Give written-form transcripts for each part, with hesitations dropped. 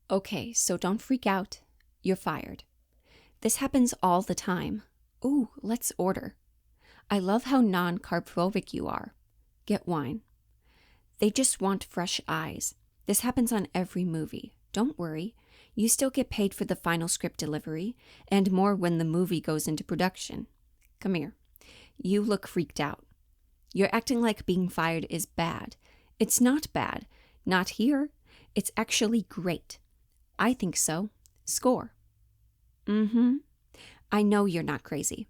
Okay, so don't freak out. You're fired. This happens all the time. Ooh, let's order. I love how non-carb-phobic you are. Get wine. They just want fresh eyes. This happens on every movie. Don't worry. You still get paid for the final script delivery, and more when the movie goes into production. Come here. You look freaked out. You're acting like being fired is bad. It's not bad. Not here. It's actually great. I think so. Score. I know you're not crazy.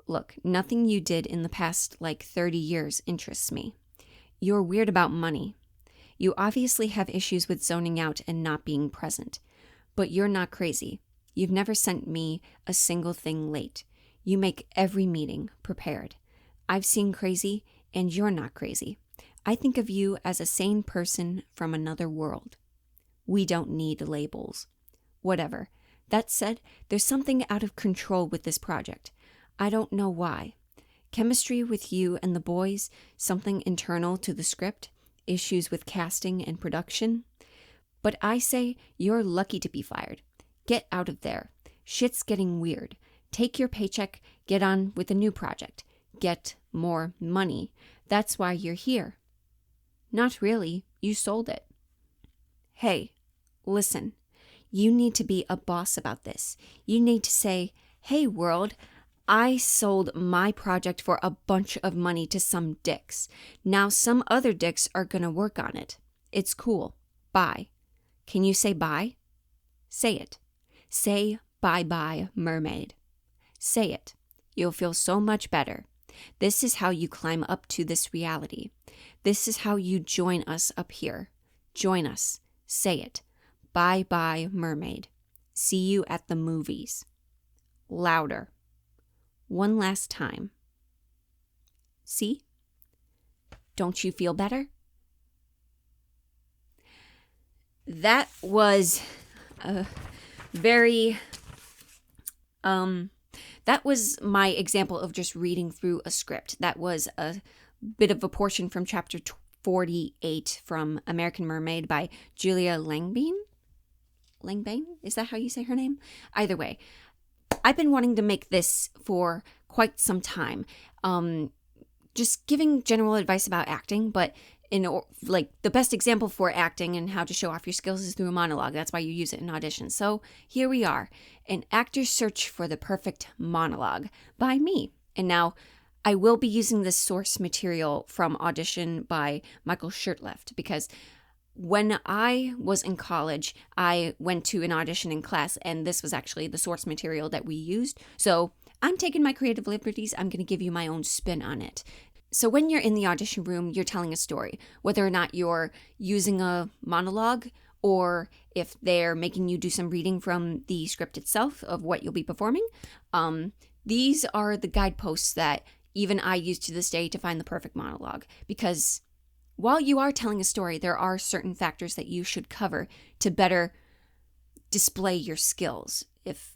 Look, nothing you did in the past 30 years interests me. You're weird about money. You obviously have issues with zoning out and not being present. But you're not crazy. You've never sent me a single thing late. You make every meeting prepared. I've seen crazy, and you're not crazy. I think of you as a sane person from another world. We don't need labels. Whatever. That said, there's something out of control with this project. I don't know why. Chemistry with you and the boys, something internal to the script, issues with casting and production. But I say you're lucky to be fired. Get out of there. Shit's getting weird. Take your paycheck, get on with a new project. Get more money. That's why you're here. Not really. You sold it. Hey, listen. You need to be a boss about this. You need to say, hey world, I sold my project for a bunch of money to some dicks. Now some other dicks are gonna work on it. It's cool. Bye. Can you say bye? Say it. Say bye-bye, mermaid. Say it. You'll feel so much better. This is how you climb up to this reality. This is how you join us up here. Join us. Say it. Bye-bye, mermaid. See you at the movies. Louder. One last time. See? Don't you feel better? That was a very, that was my example of just reading through a script. That was a bit of a portion from chapter 48 from American Mermaid by Julia Langbane. Langbane? Is that how you say her name? Either way, I've been wanting to make this for quite some time. Just giving general advice about acting, but the best example for acting and how to show off your skills is through a monologue. That's why you use it in audition. So here we are, an actor's search for the perfect monologue by me. And now I will be using this source material from Audition by Michael Shirtleft because when I was in college, I went to an auditioning class, and this was actually the source material that we used. So I'm taking my creative liberties. I'm going to give you my own spin on it. So when you're in the audition room, you're telling a story, whether or not you're using a monologue or if they're making you do some reading from the script itself of what you'll be performing. These are the guideposts that even I use to this day to find the perfect monologue, because while you are telling a story, there are certain factors that you should cover to better display your skills, if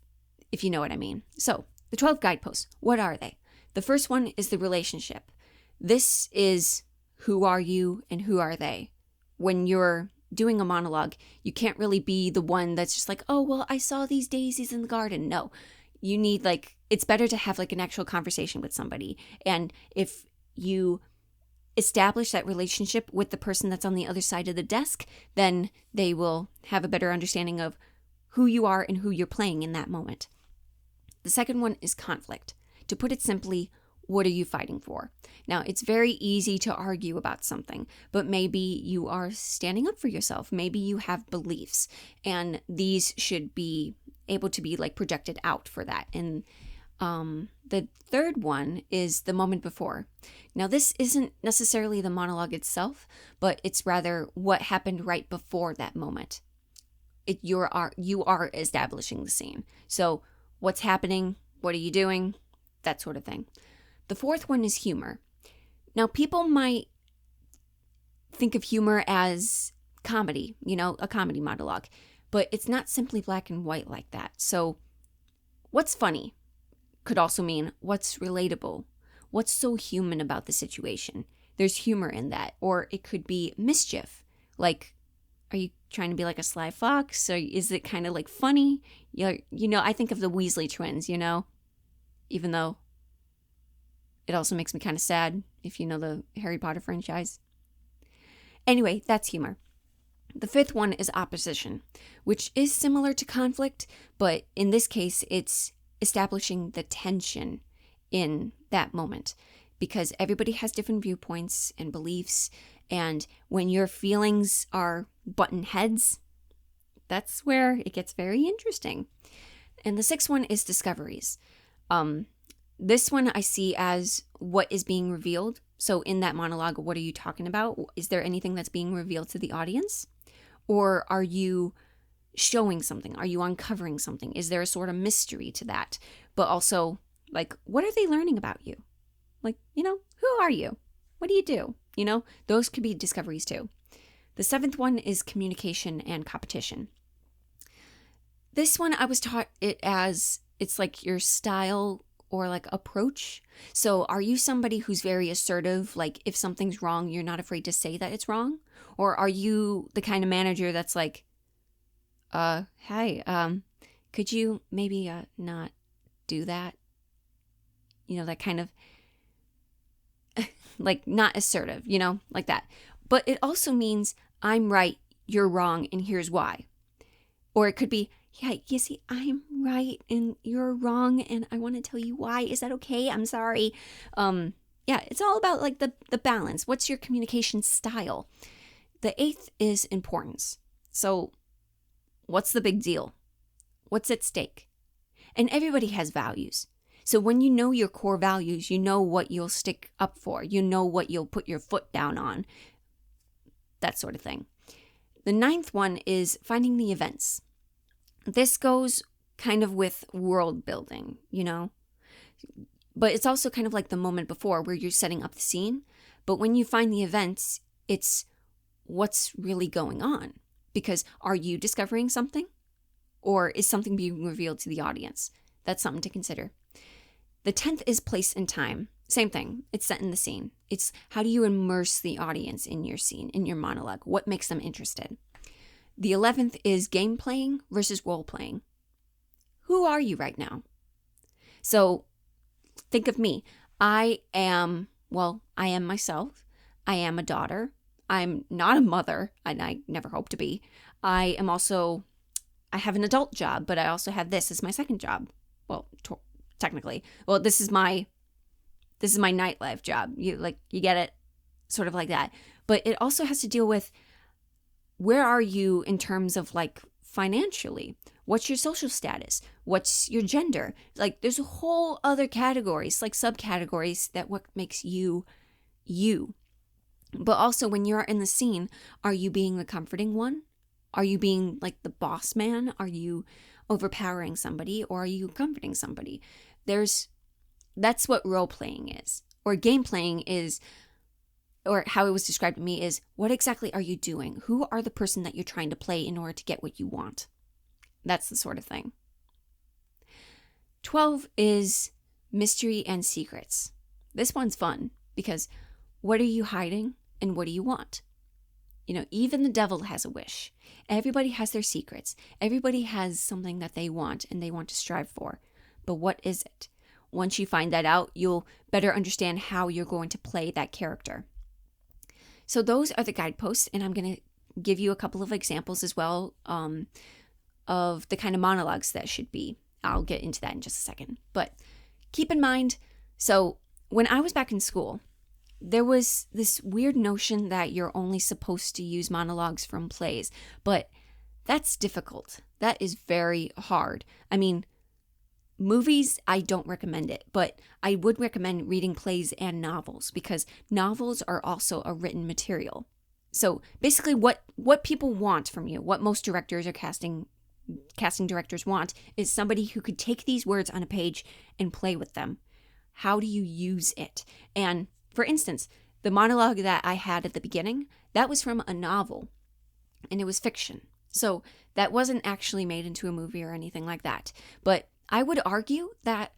you know what I mean. So, the 12 guideposts, what are they? The first one is the relationship. This is who are you and who are they. When you're doing a monologue, you can't really be the one that's just like, oh, well, I saw these daisies in the garden. No, you need it's better to have an actual conversation with somebody. And if you establish that relationship with the person that's on the other side of the desk, then they will have a better understanding of who you are and who you're playing in that moment. The second one is conflict. To put it simply, what are you fighting for? Now, it's very easy to argue about something, but maybe you are standing up for yourself. Maybe you have beliefs, and these should be able to be projected out for that. And the third one is the moment before. Now, this isn't necessarily the monologue itself, but it's rather what happened right before that moment. You are establishing the scene. So what's happening? What are you doing? That sort of thing. The fourth one is humor. Now, people might think of humor as comedy, a comedy monologue, but it's not simply black and white like that. So what's funny could also mean what's relatable, what's so human about the situation. There's humor in that. Or it could be mischief, like Are you trying to be like a sly fox? Or is it kind of like funny? I think of the Weasley twins, even though it also makes me kind of sad if you know the Harry Potter franchise. Anyway, that's humor. The fifth one is opposition, which is similar to conflict, but in this case, it's establishing the tension in that moment because everybody has different viewpoints and beliefs. And when your feelings are button heads, that's where it gets very interesting. And the sixth one is discoveries. This one I see as what is being revealed. So in that monologue, what are you talking about? Is there anything that's being revealed to the audience? Or are you showing something? Are you uncovering something? Is there a sort of mystery to that? But also, like, what are they learning about you? Like, who are you? What do you do? Those could be discoveries too. The seventh one is communication and competition. This one I was taught it as it's like your style or like approach. So are you somebody who's very assertive? Like if something's wrong, you're not afraid to say that it's wrong? Or are you the kind of manager that's like, hi, could you maybe not do that? That kind of like not assertive, like that. But it also means I'm right, you're wrong, and here's why. Or it could be, yeah, you see, I'm right and you're wrong, and I want to tell you why. Is that okay? I'm sorry. Yeah, it's all about like the balance. What's your communication style? The eighth is importance. So what's the big deal? What's at stake? And everybody has values. So when you know your core values, you know what you'll stick up for. You know what you'll put your foot down on. That sort of thing. The ninth one is finding the events. This goes kind of with world building, But it's also kind of like the moment before where you're setting up the scene. But when you find the events, it's what's really going on. Because are you discovering something? Or is something being revealed to the audience? That's something to consider. The 10th is place and time. Same thing. It's set in the scene. It's how do you immerse the audience in your scene, in your monologue? What makes them interested? The 11th is game playing versus role playing. Who are you right now? So think of me. I am myself. I am a daughter. I'm not a mother, and I never hope to be. I have an adult job, but I also have this as my second job. Well, technically. Well, this is my nightlife job. You get it? Sort of like that. But it also has to deal with where are you in terms of like financially? What's your social status? What's your gender? Like there's a whole other categories, like subcategories that what makes you you. But also when you're in the scene, are you being the comforting one? Are you being like the boss man? Are you overpowering somebody or are you comforting somebody? That's what role playing is. Or game playing is, or how it was described to me is, what exactly are you doing? Who are the person that you're trying to play in order to get what you want? That's the sort of thing. 12 is mystery and secrets. This one's fun because what are you hiding and what do you want? Even the devil has a wish. Everybody has their secrets. Everybody has something that they want and they want to strive for. But what is it? Once you find that out, you'll better understand how you're going to play that character. So those are the guideposts, and I'm going to give you a couple of examples as well of the kind of monologues that should be. I'll get into that in just a second. But keep in mind, so when I was back in school, there was this weird notion that you're only supposed to use monologues from plays, but that's difficult. That is very hard. I mean, movies, I don't recommend it, but I would recommend reading plays and novels because novels are also a written material. So basically what people want from you, what most directors or casting directors want is somebody who could take these words on a page and play with them. How do you use it? And for instance, the monologue that I had at the beginning, that was from a novel and it was fiction. So that wasn't actually made into a movie or anything like that. But I would argue that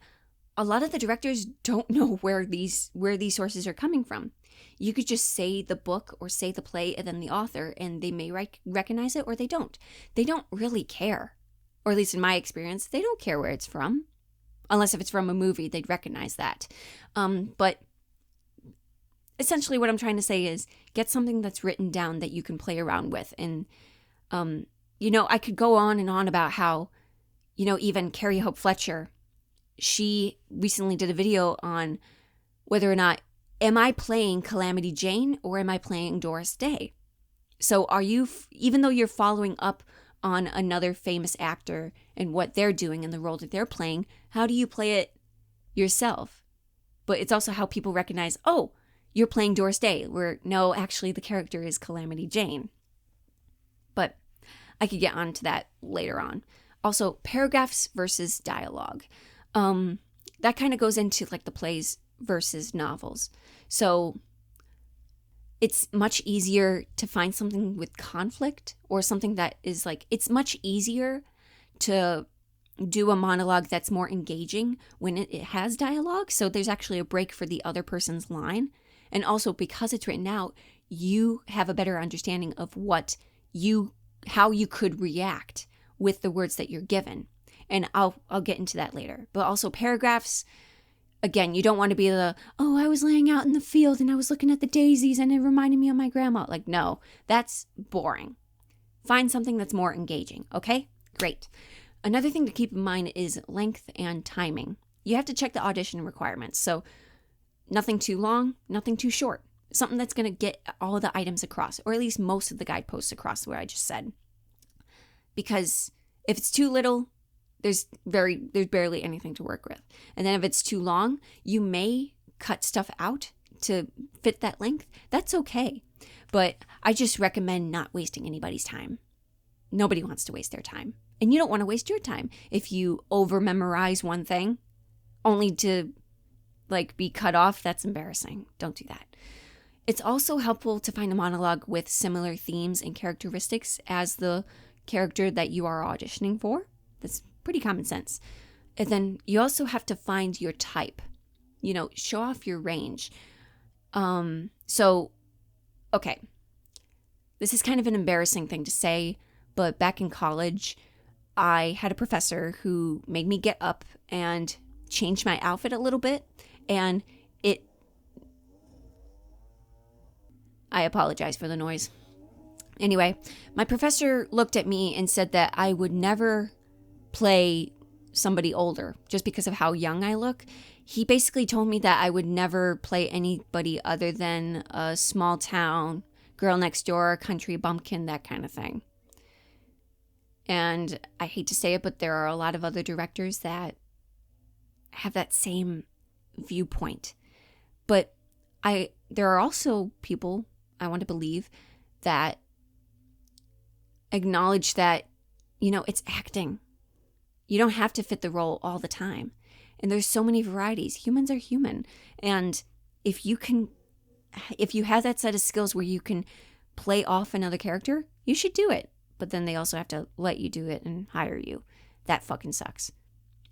a lot of the directors don't know where these sources are coming from. You could just say the book or say the play and then the author, and they may recognize it or they don't. They don't really care. Or at least in my experience, they don't care where it's from. Unless if it's from a movie, they'd recognize that. But essentially what I'm trying to say is get something that's written down that you can play around with. And, I could go on and on about how, even Carrie Hope Fletcher, she recently did a video on whether or not, am I playing Calamity Jane or am I playing Doris Day? So are you, even though you're following up on another famous actor and what they're doing and the role that they're playing, how do you play it yourself? But it's also how people recognize, oh, you're playing Doris Day, where no, actually the character is Calamity Jane. But I could get onto that later on. Also, paragraphs versus dialogue. That kind of goes into like the plays versus novels. So it's much easier to find something with conflict or something that is like, it's much easier to do a monologue that's more engaging when it has dialogue. So there's actually a break for the other person's line. And also because it's written out, you have a better understanding of how you could react with the words that you're given. And I'll get into that later. But also paragraphs, again, you don't want to be I was laying out in the field and I was looking at the daisies and it reminded me of my grandma. Like, no, that's boring. Find something that's more engaging, okay? Great. Another thing to keep in mind is length and timing. You have to check the audition requirements. So nothing too long, nothing too short. Something that's going to get all the items across, or at least most of the guideposts across what I just said. Because if it's too little, there's barely anything to work with. And then if it's too long, you may cut stuff out to fit that length. That's okay. But I just recommend not wasting anybody's time. Nobody wants to waste their time. And you don't want to waste your time if you over-memorize one thing only to be cut off. That's embarrassing. Don't do that. It's also helpful to find a monologue with similar themes and characteristics as the character that you are auditioning for. That's pretty common sense. And then you also have to find your type. Show off your range. Okay. This is kind of an embarrassing thing to say, but back in college, I had a professor who made me get up and change my outfit a little bit, and I apologize for the noise. Anyway, my professor looked at me and said that I would never play somebody older just because of how young I look. He basically told me that I would never play anybody other than a small town, girl next door, country bumpkin, that kind of thing. And I hate to say it, but there are a lot of other directors that have that same viewpoint. But there are also people, I want to believe, that acknowledge that, it's acting. You don't have to fit the role all the time. And there's so many varieties. Humans are human. And if you have that set of skills where you can play off another character, you should do it. But then they also have to let you do it and hire you. That fucking sucks.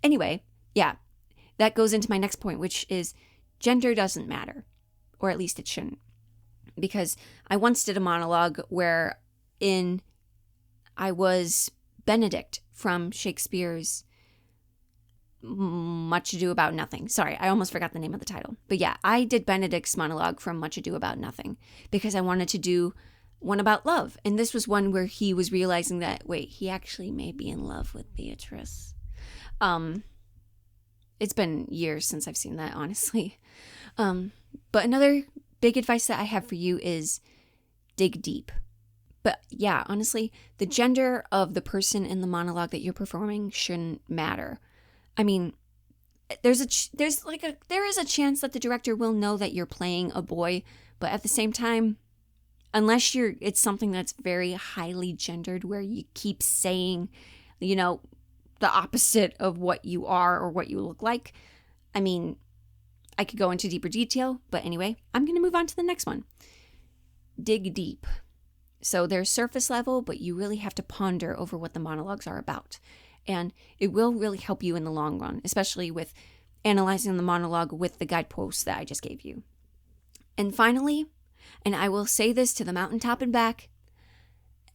Anyway, yeah, that goes into my next point, which is gender doesn't matter. Or at least it shouldn't. Because I once did a monologue wherein I was Benedict from Shakespeare's Much Ado About Nothing. Sorry, I almost forgot the name of the title. But yeah, I did Benedict's monologue from Much Ado About Nothing because I wanted to do one about love. And this was one where he was realizing that, wait, he actually may be in love with Beatrice. It's been years since I've seen that, honestly. But another big advice that I have for you is dig deep. But yeah, honestly, the gender of the person in the monologue that you're performing shouldn't matter. I mean, there is a chance that the director will know that you're playing a boy, but at the same time, unless it's something that's very highly gendered where you keep saying, the opposite of what you are or what you look like. I mean, I could go into deeper detail, but anyway, I'm going to move on to the next one. Dig deep. So there's surface level, but you really have to ponder over what the monologues are about. And it will really help you in the long run, especially with analyzing the monologue with the guideposts that I just gave you. And finally, and I will say this to the mountaintop and back,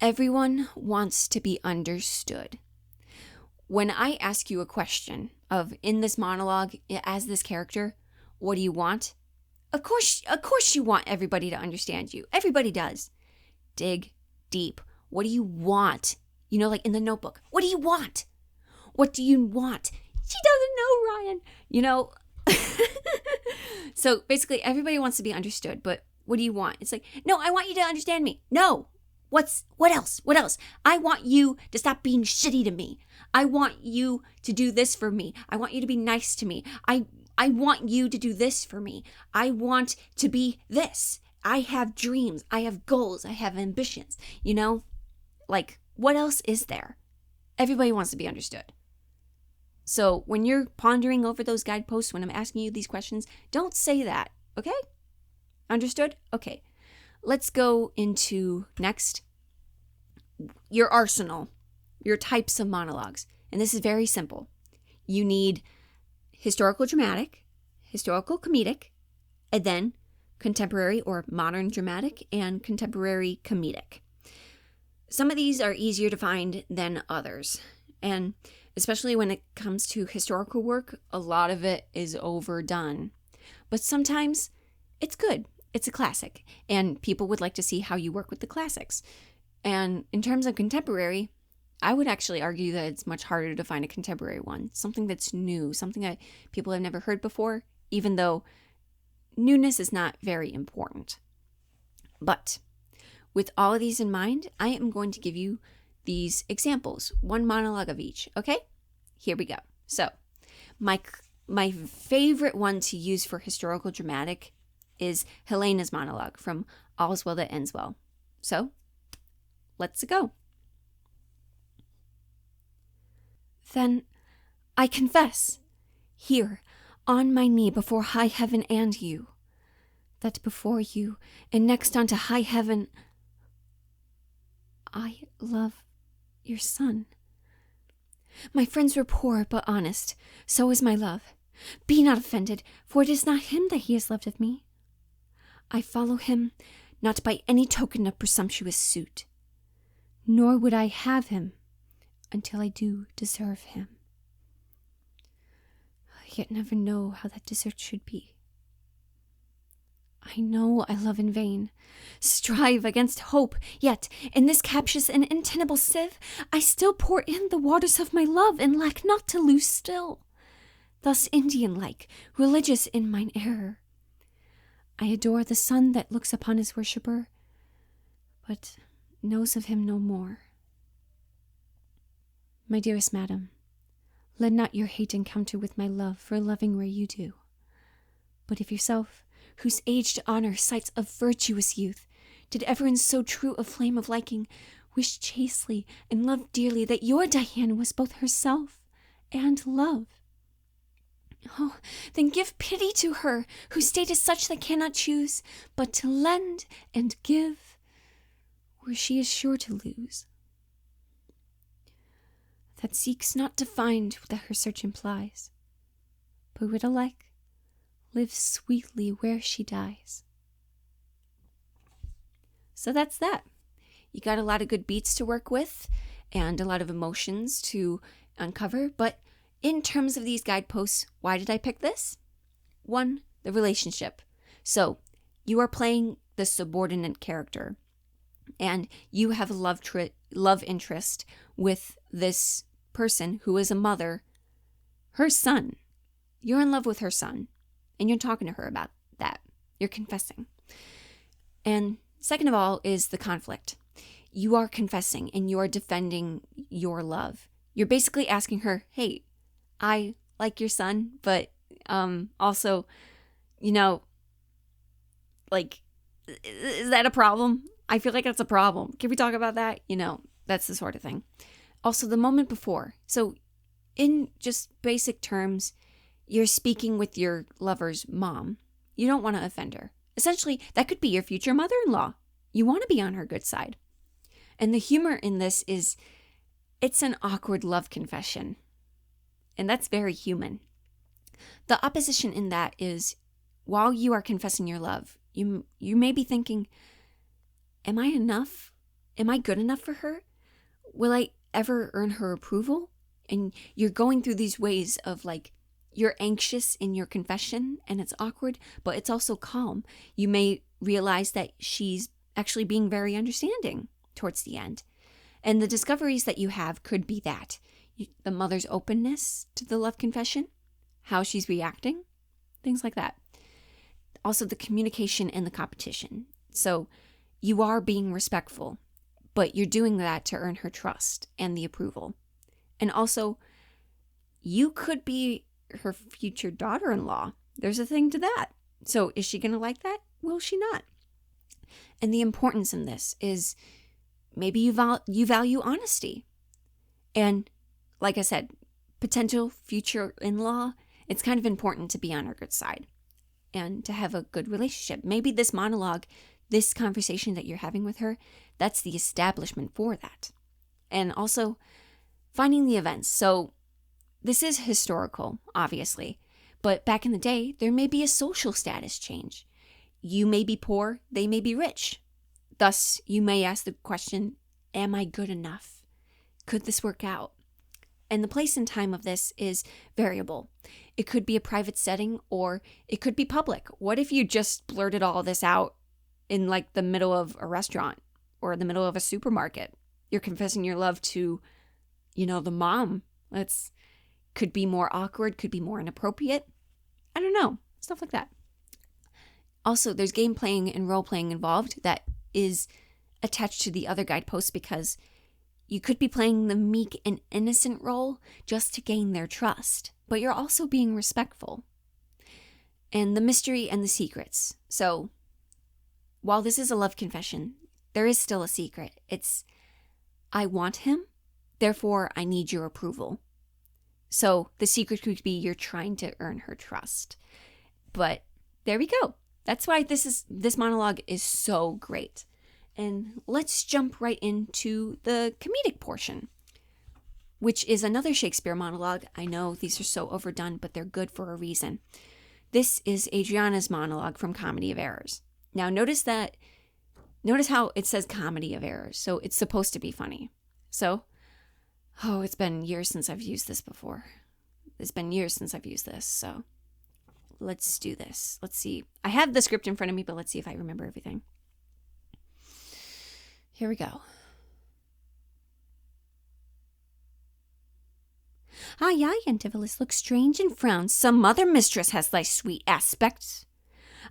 everyone wants to be understood. When I ask you a question of, in this monologue, as this character, what do you want? Of course you want everybody to understand you. Everybody does. Dig deep. What do you want? Like in the Notebook. What do you want? What do you want? She doesn't know, Ryan. So basically, everybody wants to be understood, but what do you want? It's like, no, I want you to understand me. No. What else? What else? I want you to stop being shitty to me. I want you to do this for me. I want you to be nice to me. I want you to do this for me. I want to be this. I have dreams. I have goals. I have ambitions. Like, what else is there? Everybody wants to be understood. So when you're pondering over those guideposts, when I'm asking you these questions, don't say that, okay? Understood? Okay. Let's go into next, your arsenal, your types of monologues. And this is very simple. You need historical dramatic, historical comedic, and then contemporary or modern dramatic and contemporary comedic. Some of these are easier to find than others. And especially when it comes to historical work, a lot of it is overdone. But sometimes it's good. It's a classic, and people would like to see how you work with the classics. And in terms of contemporary, I would actually argue that it's much harder to find a contemporary one, something that's new, something that people have never heard before, even though newness is not very important. But with all of these in mind, I am going to give you these examples, one monologue of each, okay? Here we go. So, my favorite one to use for historical dramatic is Helena's monologue from All's Well That Ends Well. So, let's go. Then I confess, here, on my knee before high heaven and you, that before you and next unto high heaven, I love your son. My friends were poor but honest, so is my love. Be not offended, for it is not him that he has loved of me. I follow him not by any token of presumptuous suit, nor would I have him until I do deserve him. I yet never know how that desert should be. I know I love in vain, strive against hope, yet in this captious and untenable sieve I still pour in the waters of my love, and lack not to lose still. Thus Indian-like, religious in mine error, I adore the sun that looks upon his worshipper, but knows of him no more. My dearest madam, let not your hate encounter with my love for loving where you do. But if yourself, whose aged honor cites of virtuous youth, did ever in so true a flame of liking wish chastely and love dearly that your Diane was both herself and love, oh, then give pity to her, whose state is such that cannot choose but to lend and give, where she is sure to lose. That seeks not to find that her search implies, but would alike live sweetly where she dies. So that's that. You got a lot of good beats to work with and a lot of emotions to uncover, but in terms of these guideposts, why did I pick this? 1, the relationship. So you are playing the subordinate character, and you have a love interest with this person who is a mother, her son. You're in love with her son, and you're talking to her about that. You're confessing. And second of all is the conflict. You are confessing, and you are defending your love. You're basically asking her, hey, I like your son, but also, like, is that a problem? I feel like that's a problem. Can we talk about that? That's the sort of thing. Also, the moment before. So, in just basic terms, you're speaking with your lover's mom. You don't want to offend her. Essentially, that could be your future mother-in-law. You want to be on her good side. And the humor in this is, it's an awkward love confession. And that's very human. The opposition in that is, while you are confessing your love, You may be thinking, am I enough? Am I good enough for her? Will I ever earn her approval? And you're going through these ways of like, you're anxious in your confession and it's awkward, but it's also calm. You may realize that she's actually being very understanding towards the end. And the discoveries that you have could be that. The mother's openness to the love confession, how she's reacting, things like that. Also the communication and the competition. So you are being respectful, but you're doing that to earn her trust and the approval. And also, you could be her future daughter-in-law. There's a thing to that. So is she going to like that? Will she not? And the importance in this is maybe you value honesty. And like I said, potential future in-law, it's kind of important to be on her good side and to have a good relationship. Maybe this monologue, this conversation that you're having with her, that's the establishment for that. And also finding the events. So this is historical, obviously, but back in the day, there may be a social status change. You may be poor, they may be rich. Thus, you may ask the question, am I good enough? Could this work out? And the place and time of this is variable. It could be a private setting or it could be public. What if you just blurted all this out in like the middle of a restaurant or the middle of a supermarket? You're confessing your love to, the mom. Could be more awkward, could be more inappropriate. I don't know. Stuff like that. Also, there's game playing and role playing involved that is attached to the other guideposts because you could be playing the meek and innocent role just to gain their trust, but you're also being respectful. And the mystery and the secrets. So, while this is a love confession, there is still a secret. It's, I want him, therefore I need your approval. So, the secret could be you're trying to earn her trust. But there we go. That's why this monologue is so great. And let's jump right into the comedic portion, which is another Shakespeare monologue. I know these are so overdone, but they're good for a reason. This is Adriana's monologue from Comedy of Errors. Now notice how it says Comedy of Errors. So it's supposed to be funny. So, it's been years since I've used this before. It's been years since I've used this. So let's do this. Let's see. I have the script in front of me, but let's see if I remember everything. Here we go. Ay, Antipholus looks strange and frowns. Some other mistress has thy sweet aspects.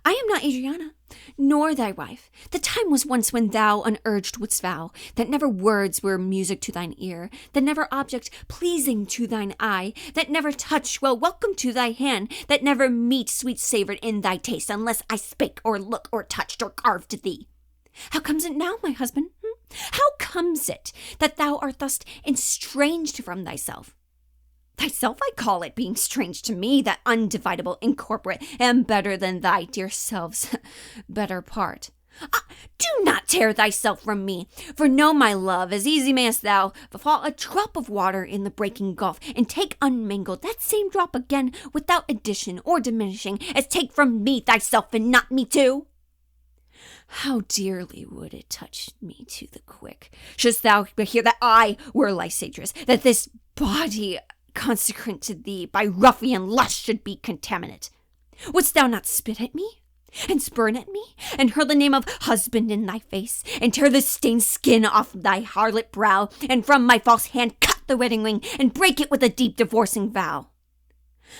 I am not Adriana, nor thy wife. The time was once when thou unurged wouldst vow, that never words were music to thine ear, that never object pleasing to thine eye, that never touch well welcome to thy hand, that never meat sweet savoured in thy taste, unless I spake or looked or touched or carved thee. How comes it now, my husband? How comes it that thou art thus estranged from thyself? Thyself I call it, being strange to me, that undividable, incorporate, and better than thy dear self's better part. Do not tear thyself from me, for know, my love, as easy mayst thou fall a drop of water in the breaking gulf, and take unmingled that same drop again, without addition or diminishing, as take from me thyself and not me too. How dearly would it touch me to the quick, shouldst thou hear that I were lysatress, that this body consecrant to thee by ruffian lust should be contaminate. Wouldst thou not spit at me, and spurn at me, and hurl the name of husband in thy face, and tear the stained skin off thy harlot brow, and from my false hand cut the wedding ring, and break it with a deep divorcing vow?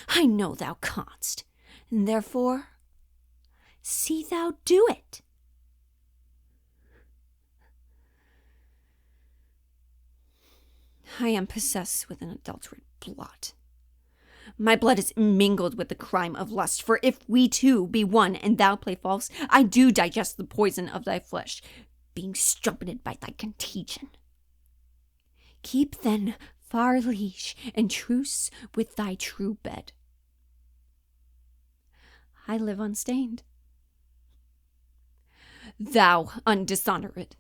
I know thou canst, and therefore see thou do it. I am possessed with an adulterate blot. My blood is mingled with the crime of lust, for if we two be one, and thou play false, I do digest the poison of thy flesh, being strumpetted by thy contagion. Keep then far leash and truce with thy true bed. I live unstained. Thou undishonoured.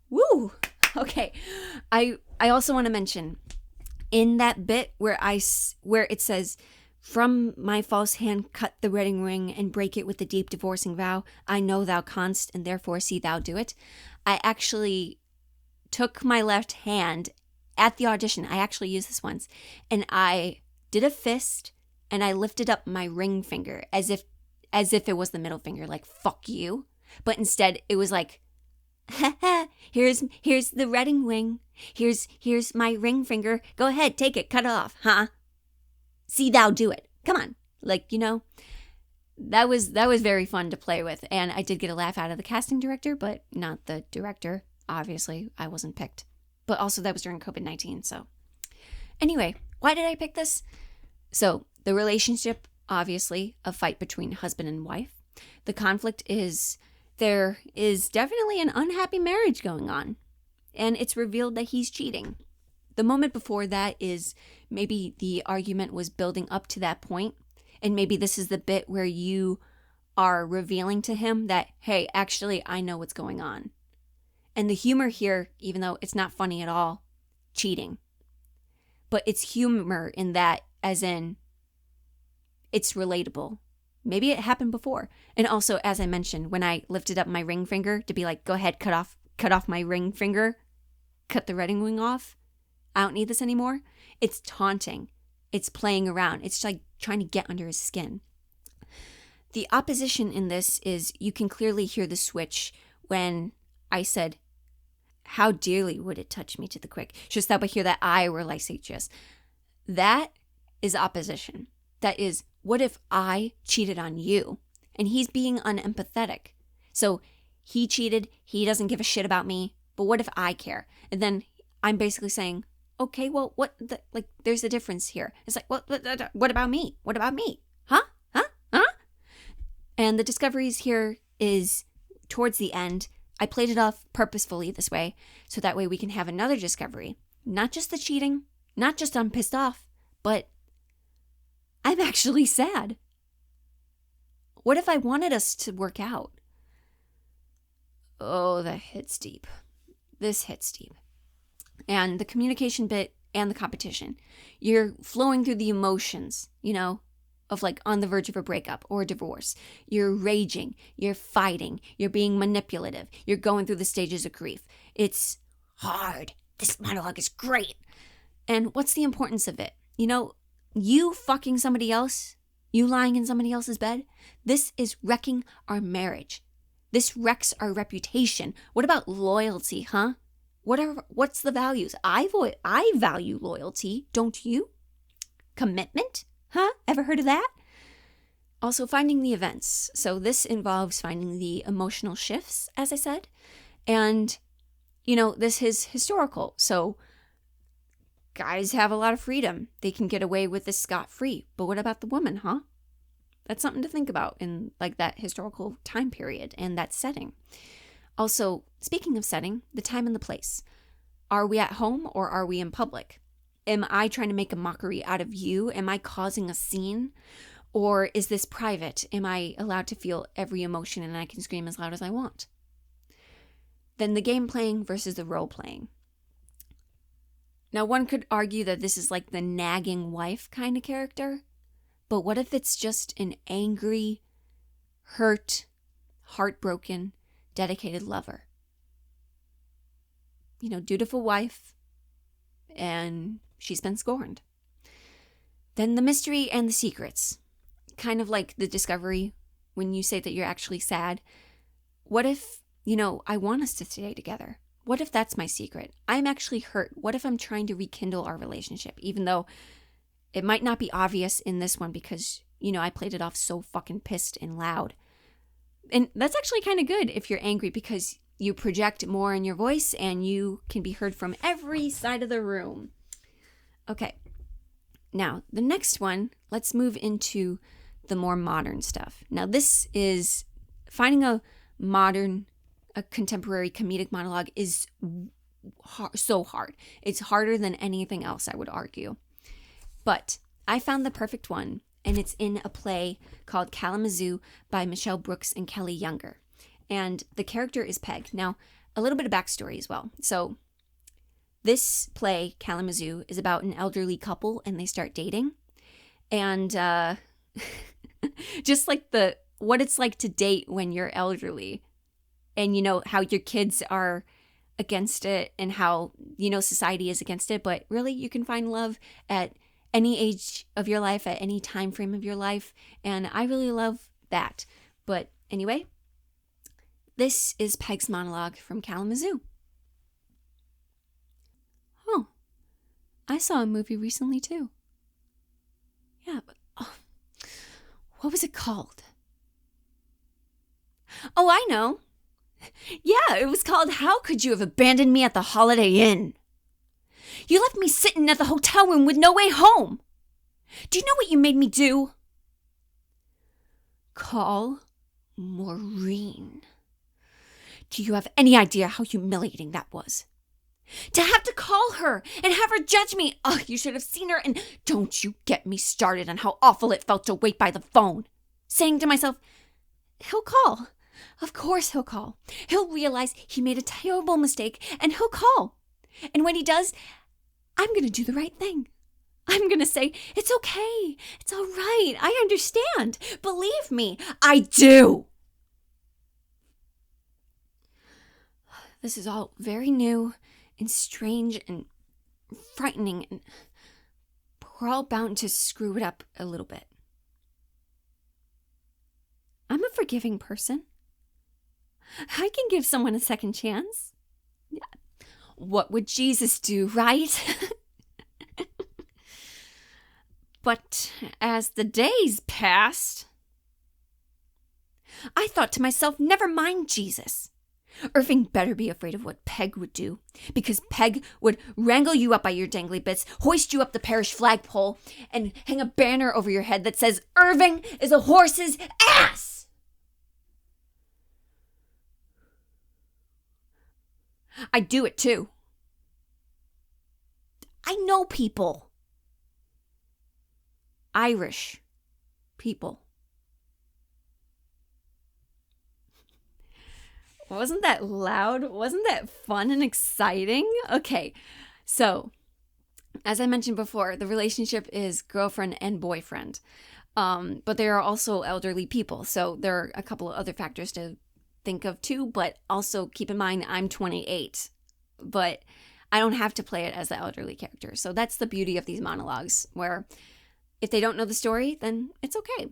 Woo! Okay, I also want to mention in that bit where it says, From my false hand cut the wedding ring and break it with the deep divorcing vow. I know thou canst, and therefore see thou do it. I actually took my left hand at the audition. I actually used this once. And I did a fist and I lifted up my ring finger as if it was the middle finger, like, fuck you. But instead it was like, here's the wedding ring. Here's my ring finger. Go ahead, take it, cut it off, huh? See thou do it. Come on. Like, that was very fun to play with. And I did get a laugh out of the casting director, but not the director. Obviously, I wasn't picked. But also that was during COVID-19, so. Anyway, why did I pick this? So, the relationship, obviously, a fight between husband and wife. The conflict is there is definitely an unhappy marriage going on. And it's revealed that he's cheating. The moment before that is maybe the argument was building up to that point, and maybe this is the bit where you are revealing to him that, hey, actually, I know what's going on. And the humor here, even though it's not funny at all, cheating. But it's humor in that, as in, it's relatable. Maybe it happened before. And also, as I mentioned, when I lifted up my ring finger to be like, go ahead, cut off my ring finger, cut the wedding ring off. I don't need this anymore. It's taunting. It's playing around. It's like trying to get under his skin. The opposition in this is you can clearly hear the switch when I said, how dearly would it touch me to the quick? Shouldst thou but hear that I were licentious. That is opposition. That is, what if I cheated on you? And he's being unempathetic. So he cheated. He doesn't give a shit about me. But what if I care? And then I'm basically saying, okay, well, there's a difference here. It's like, what about me? What about me? Huh? And the discoveries here is towards the end. I played it off purposefully this way, so that way we can have another discovery. Not just the cheating, not just I'm pissed off, but I'm actually sad. What if I wanted us to work out? Oh, that hits deep. This hits deep. And the communication bit and the competition. You're flowing through the emotions, of like on the verge of a breakup or a divorce. You're raging, you're fighting, you're being manipulative, you're going through the stages of grief. It's hard. This monologue is great. And what's the importance of it? You fucking somebody else, you lying in somebody else's bed, this is wrecking our marriage. This wrecks our reputation. What about loyalty, huh? What's the values? I value loyalty, don't you? Commitment? Huh? Ever heard of that? Also, finding the events. So this involves finding the emotional shifts, as I said. And, this is historical. So guys have a lot of freedom. They can get away with this scot-free. But what about the woman, huh? That's something to think about in like that historical time period and that setting. Also, speaking of setting, the time and the place. Are we at home or are we in public? Am I trying to make a mockery out of you? Am I causing a scene? Or is this private? Am I allowed to feel every emotion and I can scream as loud as I want? Then the game playing versus the role playing. Now, one could argue that this is like the nagging wife kind of character. But what if it's just an angry, hurt, heartbroken, dedicated lover? Dutiful wife, and she's been scorned. Then the mystery and the secrets. Kind of like the discovery when you say that you're actually sad. What if, I want us to stay together? What if that's my secret? I'm actually hurt. What if I'm trying to rekindle our relationship? Even though it might not be obvious in this one because, I played it off so fucking pissed and loud. And that's actually kind of good if you're angry because you project more in your voice and you can be heard from every side of the room. Okay. Now, the next one, let's move into the more modern stuff. Now, this is finding a contemporary comedic monologue is so hard. It's harder than anything else, I would argue. But I found the perfect one, and it's in a play called Kalamazoo by Michelle Brooks and Kelly Younger. And the character is Peg. Now, a little bit of backstory as well. So, this play, Kalamazoo, is about an elderly couple and they start dating. And just like what it's like to date when you're elderly, and how your kids are against it, and how society is against it, but really you can find love at any age of your life, at any time frame of your life, and I really love that. But anyway, this is Peg's monologue from Kalamazoo. Oh, I saw a movie recently too. Yeah, but what was it called? Oh, I know. Yeah, it was called How Could You Have Abandoned Me at the Holiday Inn? You left me sitting at the hotel room with no way home. Do you know what you made me do? Call Maureen. Do you have any idea how humiliating that was? To have to call her and have her judge me. Oh, you should have seen her. And don't you get me started on how awful it felt to wait by the phone, saying to myself, he'll call. Of course he'll call. He'll realize he made a terrible mistake and he'll call. And when he does, I'm going to do the right thing. I'm going to say, it's okay. It's all right. I understand. Believe me, I do. This is all very new and strange and frightening, and we're all bound to screw it up a little bit. I'm a forgiving person. I can give someone a second chance. What would Jesus do, right? But as the days passed, I thought to myself, never mind Jesus. Irving better be afraid of what Peg would do, because Peg would wrangle you up by your dangly bits, hoist you up the parish flagpole, and hang a banner over your head that says, Irving is a horse's ass! I'd do it too. I know people. Irish people. Wasn't that loud? Wasn't that fun and exciting? Okay, so as I mentioned before, the relationship is girlfriend and boyfriend. But they are also elderly people, so there are a couple of other factors to think of too, but also keep in mind I'm 28, but I don't have to play it as the elderly character. So that's the beauty of these monologues, where if they don't know the story, then it's okay.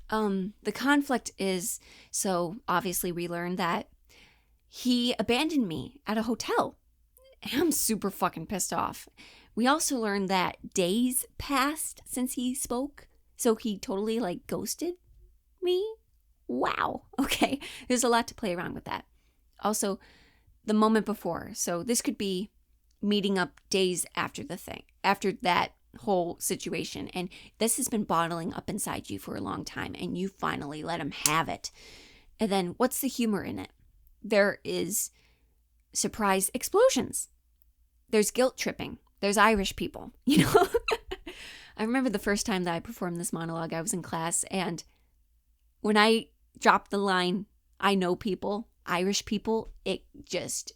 The conflict is, so obviously we learned that he abandoned me at a hotel. I'm super fucking pissed off. We also learned that days passed since he spoke, so he totally ghosted me. Wow. Okay, there's a lot to play around with that. Also, the moment before. So this could be meeting up days after after that whole situation, and this has been bottling up inside you for a long time, and you finally let him have it. And then what's the humor in it? There is surprise explosions. There's guilt tripping. There's Irish people, I remember the first time that I performed this monologue, I was in class, and when I dropped the line, I know people, Irish people, it just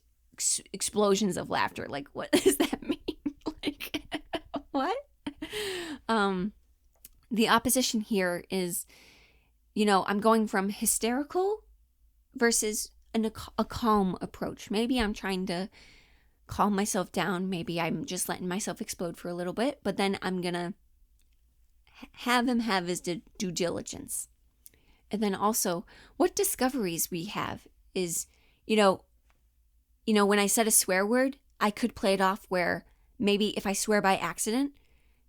explosions of laughter. What does that mean? What? The opposition here is, I'm going from hysterical versus a calm approach. Maybe I'm trying to calm myself down. Maybe I'm just letting myself explode for a little bit, but then I'm going to have him have his due diligence. And then also, what discoveries we have is, when I said a swear word, I could play it off where maybe if I swear by accident,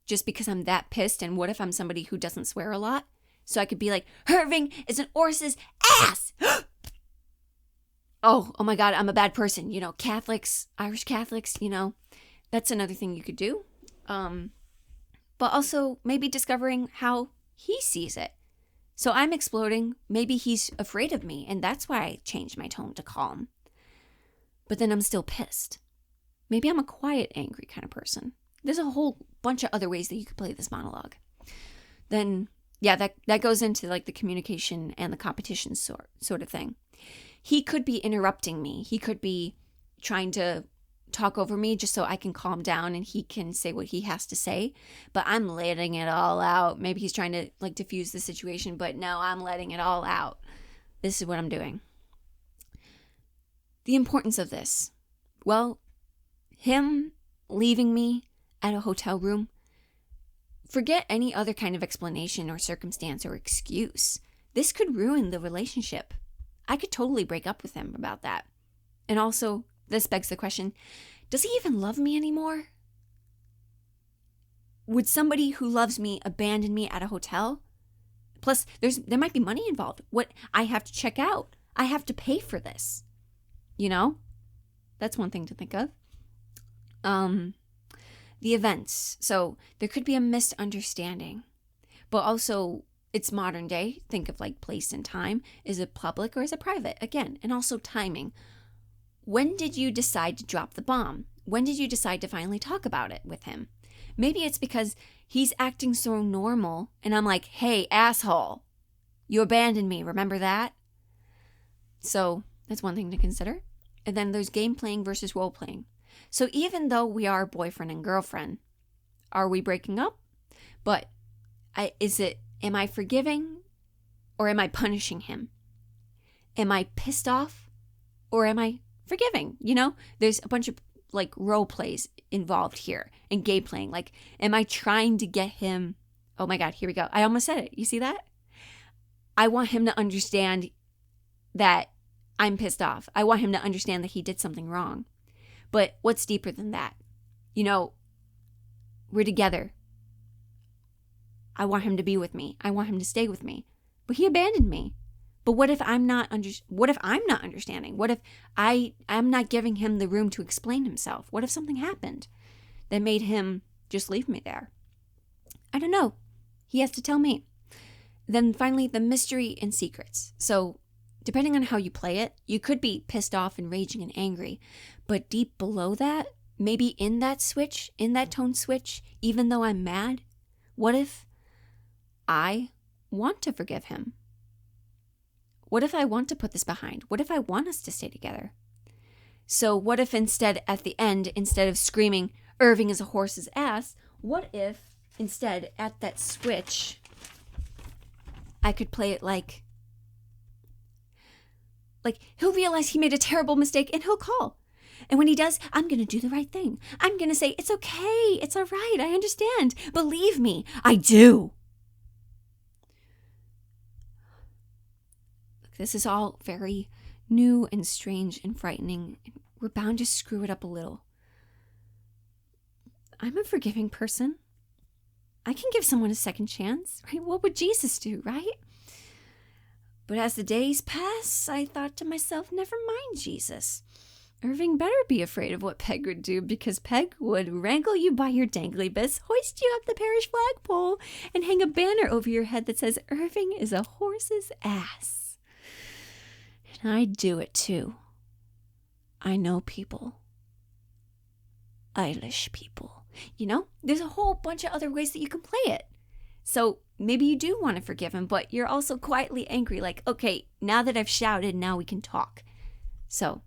just because I'm that pissed, and what if I'm somebody who doesn't swear a lot? So I could be like, Irving is an horse's ass! Oh my God, I'm a bad person. Catholics, Irish Catholics, that's another thing you could do. But also maybe discovering how he sees it. So I'm exploding. Maybe he's afraid of me, and that's why I changed my tone to calm. But then I'm still pissed. Maybe I'm a quiet, angry kind of person. There's a whole bunch of other ways that you could play this monologue. Then, yeah, that goes into the communication and the competition sort of thing. He could be interrupting me. He could be trying to talk over me just so I can calm down and he can say what he has to say. But I'm letting it all out. Maybe he's trying to like diffuse the situation, but no, I'm letting it all out. This is what I'm doing. The importance of this. Well, him leaving me at a hotel room, forget any other kind of explanation or circumstance or excuse. This could ruin the relationship. I could totally break up with him about that. And also, this begs the question, does he even love me anymore? Would somebody who loves me abandon me at a hotel? Plus, there might be money involved. What I have to check out. I have to pay for this. You know? That's one thing to think of. The events. So there could be a misunderstanding. But also, it's modern day. Think of like place and time. Is it public or is it private? Again, and also timing. When did you decide to drop the bomb? When did you decide to finally talk about it with him? Maybe it's because he's acting so normal and I'm like, hey, asshole, you abandoned me. Remember that? So that's one thing to consider. And then there's game playing versus role playing. So even though we are boyfriend and girlfriend, are we breaking up? But am I forgiving or am I punishing him? Am I pissed off or am I forgiving? You know, there's a bunch of like role plays involved here and game playing. Like, am I trying to get him? Oh my God, here we go. I almost said it. You see that? I want him to understand that I'm pissed off. I want him to understand that he did something wrong. But what's deeper than that? You know, we're together. I want him to be with me. I want him to stay with me. But he abandoned me. But what if I'm not understanding? What if I'm not giving him the room to explain himself? What if something happened that made him just leave me there? I don't know. He has to tell me. Then finally, the mystery and secrets. So depending on how you play it, you could be pissed off and raging and angry. But deep below that, maybe in that switch, in that tone switch, even though I'm mad, what if I want to forgive him? What if I want to put this behind? What if I want us to stay together? So what if instead at the end, instead of screaming, Irving is a horse's ass, what if instead at that switch, I could play it like he'll realize he made a terrible mistake and he'll call. And when he does, I'm going to do the right thing. I'm going to say, it's okay. It's all right. I understand. Believe me, I do. This is all very new and strange and frightening. We're bound to screw it up a little. I'm a forgiving person. I can give someone a second chance, right? What would Jesus do, right? But as the days pass, I thought to myself, never mind Jesus. Irving better be afraid of what Peg would do, because Peg would wrangle you by your dangly bits, hoist you up the parish flagpole, and hang a banner over your head that says, Irving is a horse's ass. And I'd do it too. I know people. Eilish people. You know, there's a whole bunch of other ways that you can play it. So maybe you do want to forgive him, but you're also quietly angry. Like, okay, now that I've shouted, now we can talk. So,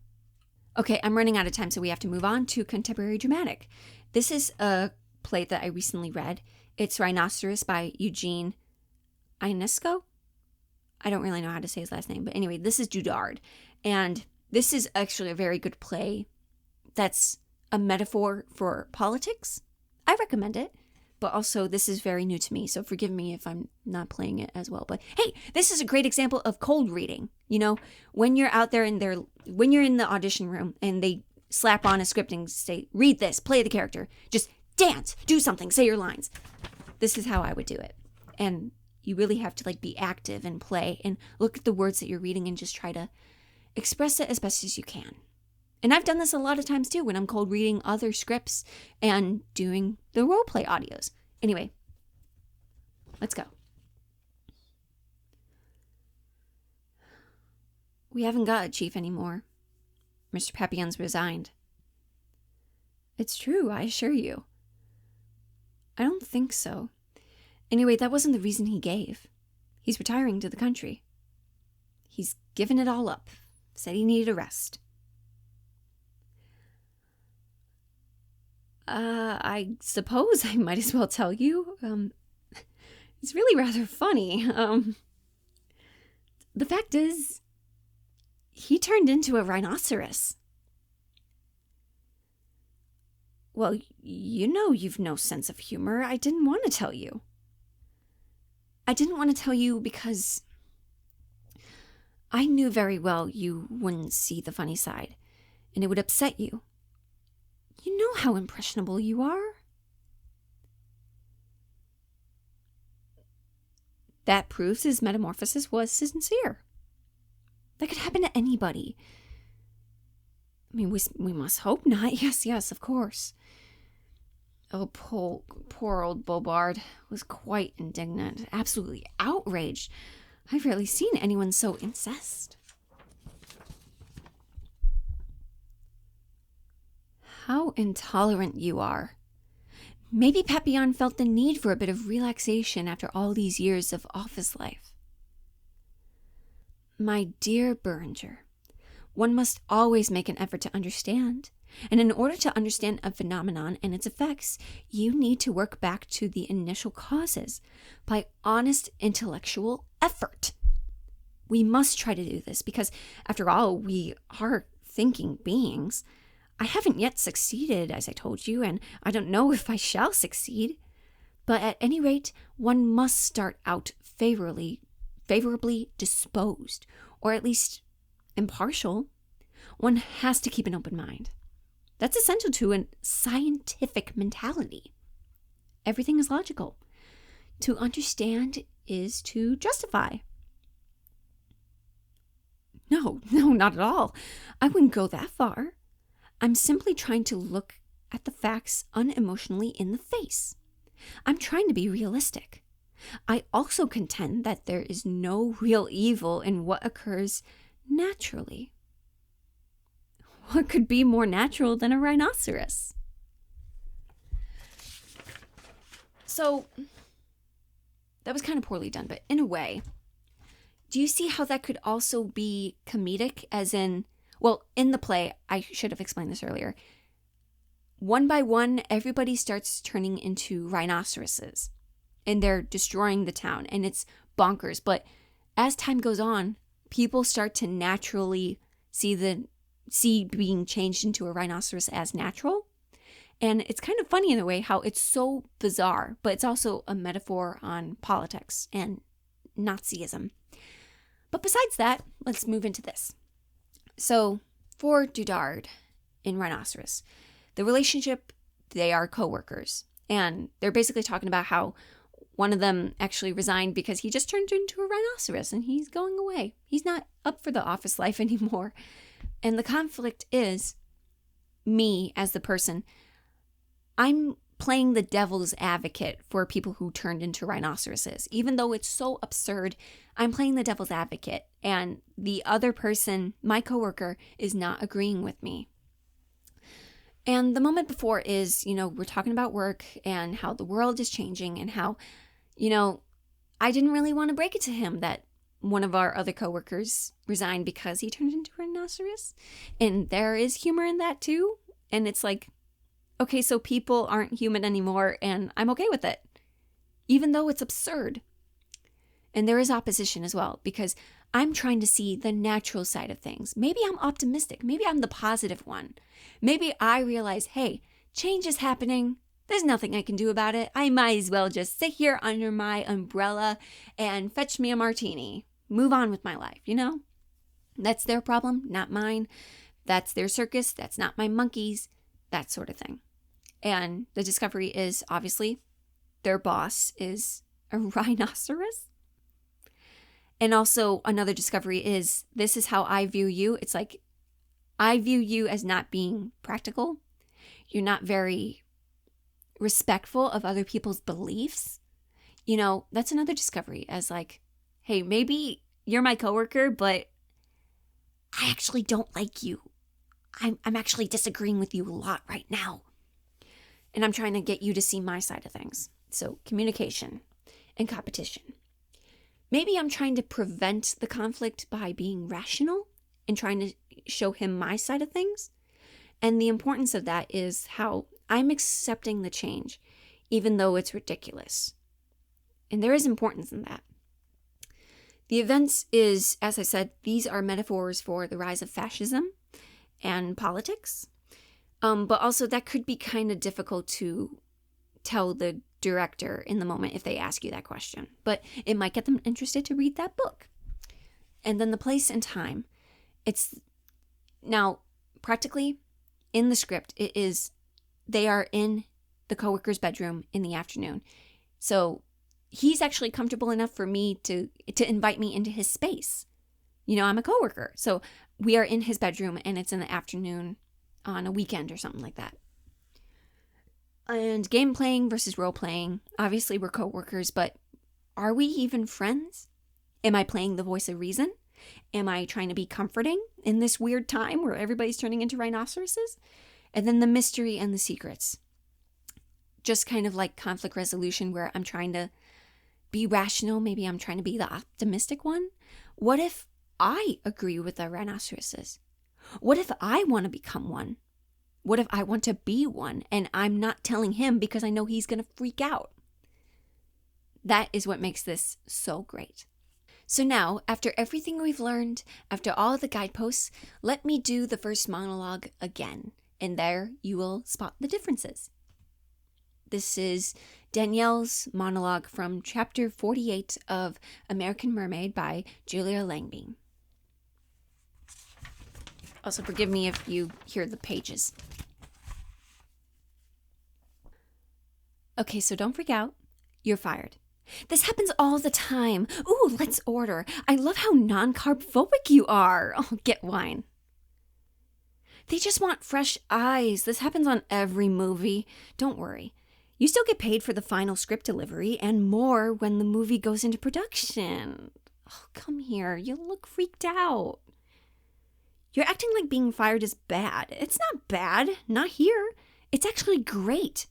okay, I'm running out of time, so we have to move on to contemporary dramatic. This is a play that I recently read. It's Rhinoceros by Eugene Ionesco. I don't really know how to say his last name, but anyway, this is Dudard. And this is actually a very good play that's a metaphor for politics. I recommend it. But also, this is very new to me, so forgive me if I'm not playing it as well. But hey, this is a great example of cold reading. You know, when you're out there when you're in the audition room and they slap on a script and say, read this, play the character, just dance, do something, say your lines. This is how I would do it. And you really have to be active and play and look at the words that you're reading and just try to express it as best as you can. And I've done this a lot of times too when I'm cold reading other scripts and doing the roleplay audios. Anyway, let's go. We haven't got a chief anymore. Mr. Papillon's resigned. It's true, I assure you. I don't think so. Anyway, that wasn't the reason he gave. He's retiring to the country. He's given it all up. Said he needed a rest. I suppose I might as well tell you. It's really rather funny. The fact is, he turned into a rhinoceros. Well, you know you've no sense of humor. I didn't want to tell you. I didn't want to tell you because I knew very well you wouldn't see the funny side, and it would upset you. You know how impressionable you are. That proves his metamorphosis was sincere. That could happen to anybody. I mean, we must hope not. Yes, of course. Oh, poor old Bobard was quite indignant, absolutely outraged. I've rarely seen anyone so incensed. How intolerant you are. Maybe Papillon felt the need for a bit of relaxation after all these years of office life. My dear Beringer, one must always make an effort to understand. And in order to understand a phenomenon and its effects, you need to work back to the initial causes by honest intellectual effort. We must try to do this because, after all, we are thinking beings. I haven't yet succeeded, as I told you, and I don't know if I shall succeed. But at any rate, one must start out favorably disposed, or at least impartial. One has to keep an open mind. That's essential to a scientific mentality. Everything is logical. To understand is to justify. No, not at all. I wouldn't go that far. I'm simply trying to look at the facts unemotionally in the face. I'm trying to be realistic. I also contend that there is no real evil in what occurs naturally. What could be more natural than a rhinoceros? So, that was kind of poorly done, but in a way, do you see how that could also be comedic, as in, well, in the play, I should have explained this earlier. One by one, everybody starts turning into rhinoceroses, and they're destroying the town, and it's bonkers. But as time goes on, people start to naturally see being changed into a rhinoceros as natural. And it's kind of funny in a way how it's so bizarre, but it's also a metaphor on politics and Nazism. But besides that, let's move into this. So for Dudard in Rhinoceros, the relationship, they are co-workers. And they're basically talking about how one of them actually resigned because he just turned into a rhinoceros and he's going away. He's not up for the office life anymore. And the conflict is me as the person. I'm playing the devil's advocate for people who turned into rhinoceroses. Even though it's so absurd, I'm playing the devil's advocate. And the other person, my coworker, is not agreeing with me. And the moment before is, we're talking about work and how the world is changing and how, I didn't really want to break it to him that one of our other coworkers resigned because he turned into a rhinoceros. And there is humor in that too. And it's like, okay, so people aren't human anymore and I'm okay with it, even though it's absurd. And there is opposition as well because I'm trying to see the natural side of things. Maybe I'm optimistic. Maybe I'm the positive one. Maybe I realize, hey, change is happening. There's nothing I can do about it. I might as well just sit here under my umbrella and fetch me a martini. Move on with my life, That's their problem, not mine. That's their circus. That's not my monkeys. That sort of thing. And the discovery is, obviously, their boss is a rhinoceros. And also another discovery is, this is how I view you. It's like, I view you as not being practical. You're not very respectful of other people's beliefs. That's another discovery as like, hey, maybe you're my coworker, but I actually don't like you. I'm actually disagreeing with you a lot right now. And I'm trying to get you to see my side of things. So communication and competition. Maybe I'm trying to prevent the conflict by being rational and trying to show him my side of things. And the importance of that is how I'm accepting the change, even though it's ridiculous. And there is importance in that. The events is, as I said, these are metaphors for the rise of fascism and politics. But also that could be kind of difficult to tell the director in the moment if they ask you that question. But it might get them interested to read that book. And then the place and time. It's now practically in the script, they are in the coworker's bedroom in the afternoon. So he's actually comfortable enough for me to invite me into his space. I'm a coworker. So we are in his bedroom and it's in the afternoon on a weekend or something like that. And game playing versus role playing. Obviously we're coworkers, but are we even friends? Am I playing the voice of reason? Am I trying to be comforting in this weird time where everybody's turning into rhinoceroses? And then the mystery and the secrets. Just kind of like conflict resolution where I'm trying to be rational. Maybe I'm trying to be the optimistic one. What if I agree with the rhinoceroses? What if I want to become one? What if I want to be one and I'm not telling him because I know he's going to freak out? That is what makes this so great. So now, after everything we've learned, after all the guideposts, let me do the first monologue again. And there you will spot the differences. This is Danielle's monologue from chapter 48 of American Mermaid by Julia Langbein. Also, forgive me if you hear the pages. Okay, so don't freak out. You're fired. This happens all the time. Ooh, let's order. I love how non-carb phobic you are. Oh, get wine. They just want fresh eyes. This happens on every movie. Don't worry. You still get paid for the final script delivery and more when the movie goes into production. Oh, come here. You look freaked out. You're acting like being fired is bad. It's not bad. Not here. It's actually great.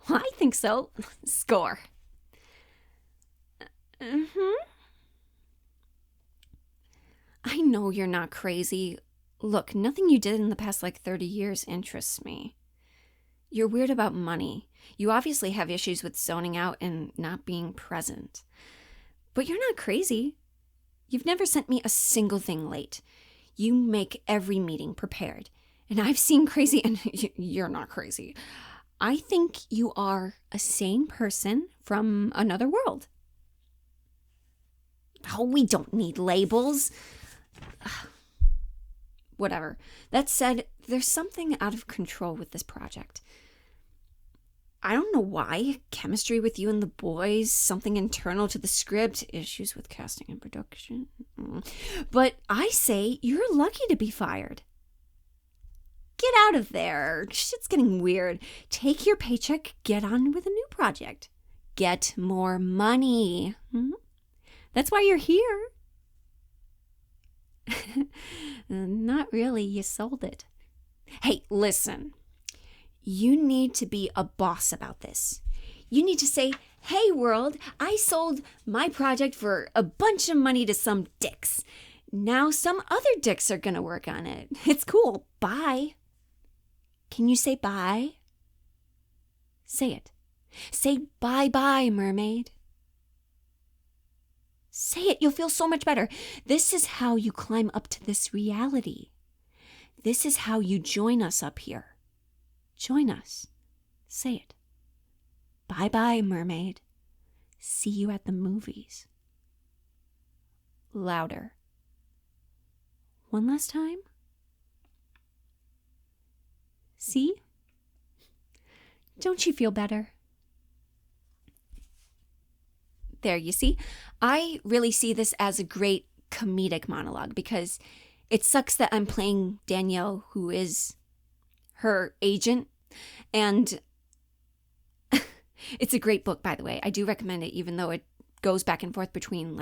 Well, I think so. Score. I know you're not crazy. Look, nothing you did in the past 30 years interests me. You're weird about money. You obviously have issues with zoning out and not being present. But you're not crazy. You've never sent me a single thing late. You make every meeting prepared. And I've seen crazy, and you're not crazy. I think you are a sane person from another world. Oh, we don't need labels. Whatever. That said, there's something out of control with this project. I don't know why. Chemistry with you and the boys, something internal to the script, issues with casting and production. But I say you're lucky to be fired. Get out of there. Shit's getting weird. Take your paycheck, get on with a new project. Get more money. That's why you're here. Not really. You sold it. Hey, listen. You need to be a boss about this. You need to say, hey, world, I sold my project for a bunch of money to some dicks. Now some other dicks are going to work on it. It's cool. Bye. Can you say bye? Say it. Say bye-bye, mermaid. Say it. You'll feel so much better. This is how you climb up to this reality. This is how you join us up here. Join us. Say it. Bye-bye, mermaid. See you at the movies. Louder. One last time. See? Don't you feel better? There, you see? I really see this as a great comedic monologue because it sucks that I'm playing Danielle, who is her agent. And it's a great book, by the way. I do recommend it, even though it goes back and forth between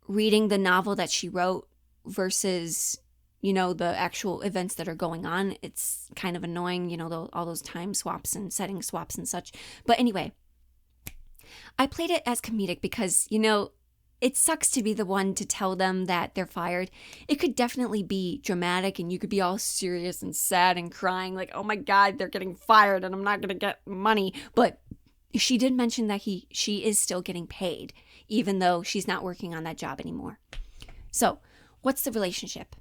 reading the novel that she wrote versus, the actual events that are going on. It's kind of annoying, all those time swaps and setting swaps and such. But anyway, I played it as comedic because, it sucks to be the one to tell them that they're fired. It could definitely be dramatic and you could be all serious and sad and crying like, oh my God, they're getting fired and I'm not going to get money. But she did mention that she is still getting paid, even though she's not working on that job anymore. So what's the relationship?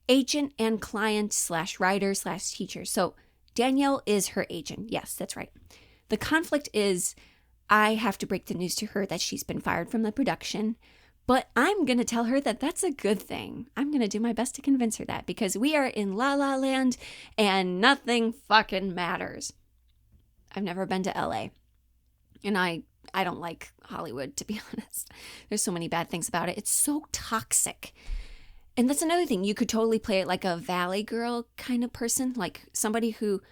Agent and client / writer / teacher. So Danielle is her agent. Yes, that's right. The conflict is I have to break the news to her that she's been fired from the production, but I'm going to tell her that that's a good thing. I'm going to do my best to convince her that because we are in La La Land and nothing fucking matters. I've never been to LA and I don't like Hollywood, to be honest. There's so many bad things about it. It's so toxic. And that's another thing. You could totally play it like a Valley Girl kind of person, like somebody who,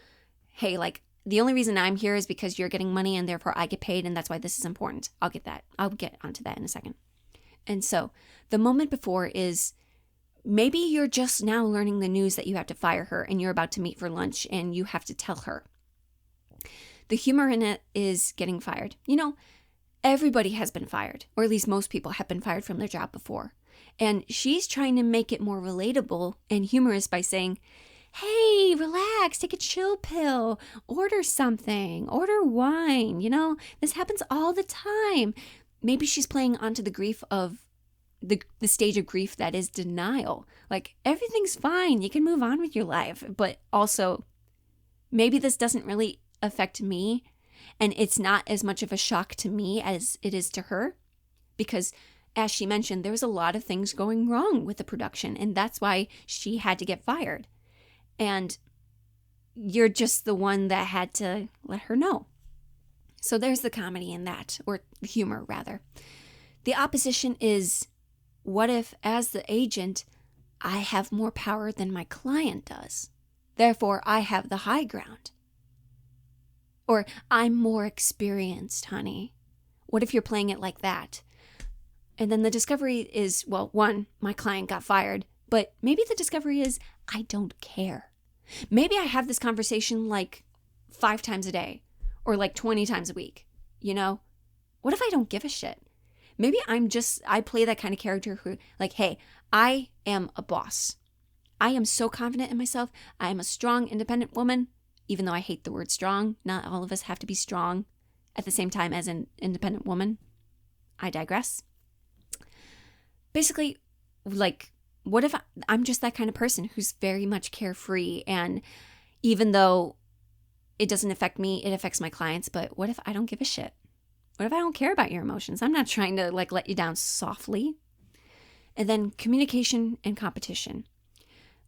hey, like, the only reason I'm here is because you're getting money and therefore I get paid and that's why this is important. I'll get onto that in a second. And so the moment before is maybe you're just now learning the news that you have to fire her and you're about to meet for lunch and you have to tell her. The humor in it is getting fired. You know, everybody has been fired, or at least most people have been fired from their job before. And she's trying to make it more relatable and humorous by saying, hey, relax, take a chill pill, order something, order wine. You know, this happens all the time. Maybe she's playing onto the grief of the stage of grief that is denial. Like, everything's fine. You can move on with your life. But also, maybe this doesn't really affect me. And it's not as much of a shock to me as it is to her. Because as she mentioned, there was a lot of things going wrong with the production. And that's why she had to get fired. And you're just the one that had to let her know. So there's the comedy in that, or humor rather. The opposition is, what if as the agent, I have more power than my client does? Therefore, I have the high ground. Or I'm more experienced, honey. What if you're playing it like that? And then the discovery is, well, one, my client got fired. But maybe the discovery is, I don't care. Maybe I have this conversation like 5 times a day or like 20 times a week. You know, what if I don't give a shit? Maybe I play that kind of character who like, hey, I am a boss. I am so confident in myself. I am a strong, independent woman, even though I hate the word strong. Not all of us have to be strong at the same time as an independent woman. I digress. Basically, like, what if I'm just that kind of person who's very much carefree, and even though it doesn't affect me, it affects my clients, but what if I don't give a shit? What if I don't care about your emotions? I'm not trying to like let you down softly. And then communication and competition.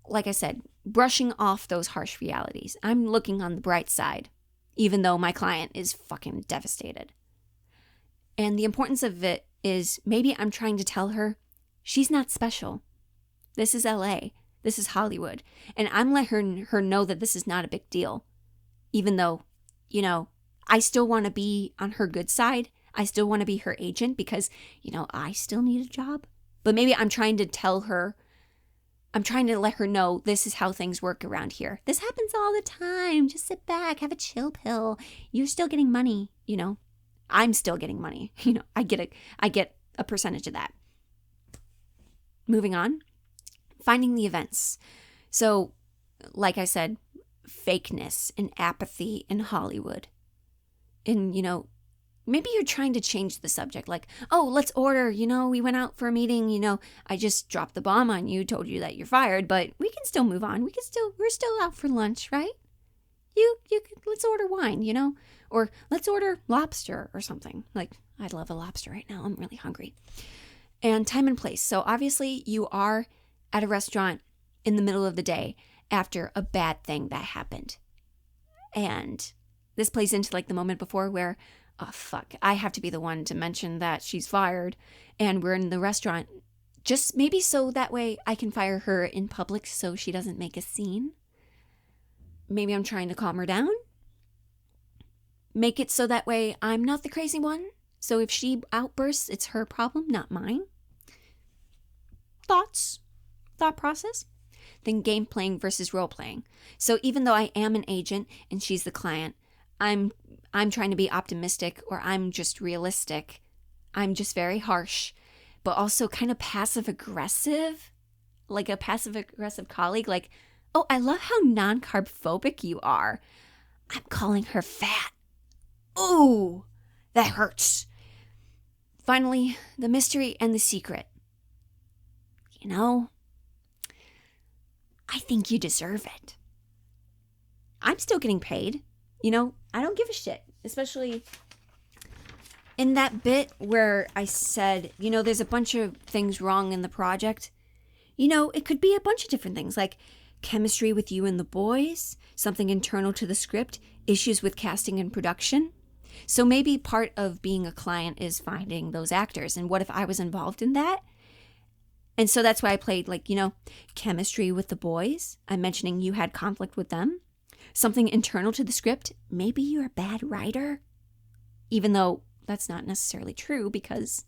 Like I said, brushing off those harsh realities. I'm looking on the bright side, even though my client is fucking devastated. And the importance of it is maybe I'm trying to tell her she's not special. This is LA. This is Hollywood. And I'm letting her know that this is not a big deal. Even though, you know, I still want to be on her good side. I still want to be her agent because, you know, I still need a job. But maybe I'm trying to tell her, I'm trying to let her know this is how things work around here. This happens all the time. Just sit back, have a chill pill. You're still getting money, you know. I'm still getting money. You know, I get a percentage of that. Moving on. Finding the events. So, like I said, fakeness and apathy in Hollywood. And, you know, maybe you're trying to change the subject. Like, oh, let's order. You know, we went out for a meeting. You know, I just dropped the bomb on you, told you that you're fired, but we can still move on. We're still out for lunch, right? Let's order wine, you know, or let's order lobster or something. Like, I'd love a lobster right now. I'm really hungry. And time and place. So obviously you are at a restaurant in the middle of the day after a bad thing that happened. And this plays into like the moment before where, oh, fuck, I have to be the one to mention that she's fired and we're in the restaurant. Just maybe so that way I can fire her in public so she doesn't make a scene. Maybe I'm trying to calm her down. Make it so that way I'm not the crazy one. So if she outbursts, it's her problem, not mine. Thought process. Then game playing versus role playing. So even though I am an agent and she's the client, I'm trying to be optimistic, or I'm just realistic. I'm just very harsh. but also kind of passive aggressive, like a passive aggressive colleague. Like, oh, I love how non-carb phobic you are. I'm calling her fat. Ooh, that hurts. Finally, the mystery and the secret. You know, I think you deserve it. I'm still getting paid. You know, I don't give a shit. Especially in that bit where I said, you know, there's a bunch of things wrong in the project. You know, it could be a bunch of different things, like chemistry with you and the boys, something internal to the script, issues with casting and production. So maybe part of being a client is finding those actors. And what if I was involved in that? And so that's why I played, like, you know, chemistry with the boys. I'm mentioning you had conflict with them. Something internal to the script. Maybe you're a bad writer. Even though that's not necessarily true because,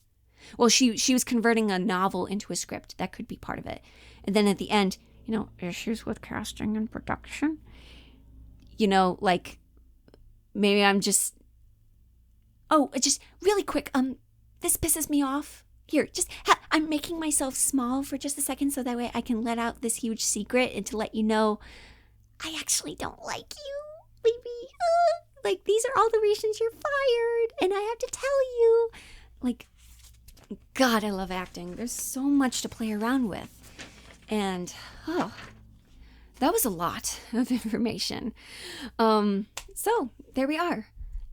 well, she was converting a novel into a script. That could be part of it. And then at the end, you know, issues with casting and production. You know, like, maybe I'm just, just really quick. This pisses me off. Here, I'm making myself small for just a second so that way I can let out this huge secret and to let you know I actually don't like you, baby. Like, these are all the reasons you're fired, and I have to tell you. Like, God, I love acting. There's so much to play around with. And, that was a lot of information. So, there we are.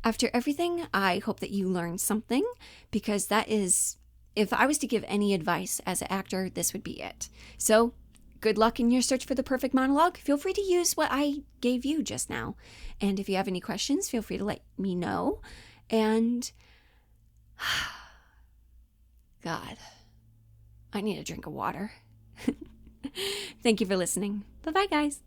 After everything, I hope that you learned something, because that is, if I was to give any advice as an actor, this would be it. So, good luck in your search for the perfect monologue. Feel free to use what I gave you just now. And if you have any questions, feel free to let me know. And, God, I need a drink of water. Thank you for listening. Bye-bye, guys.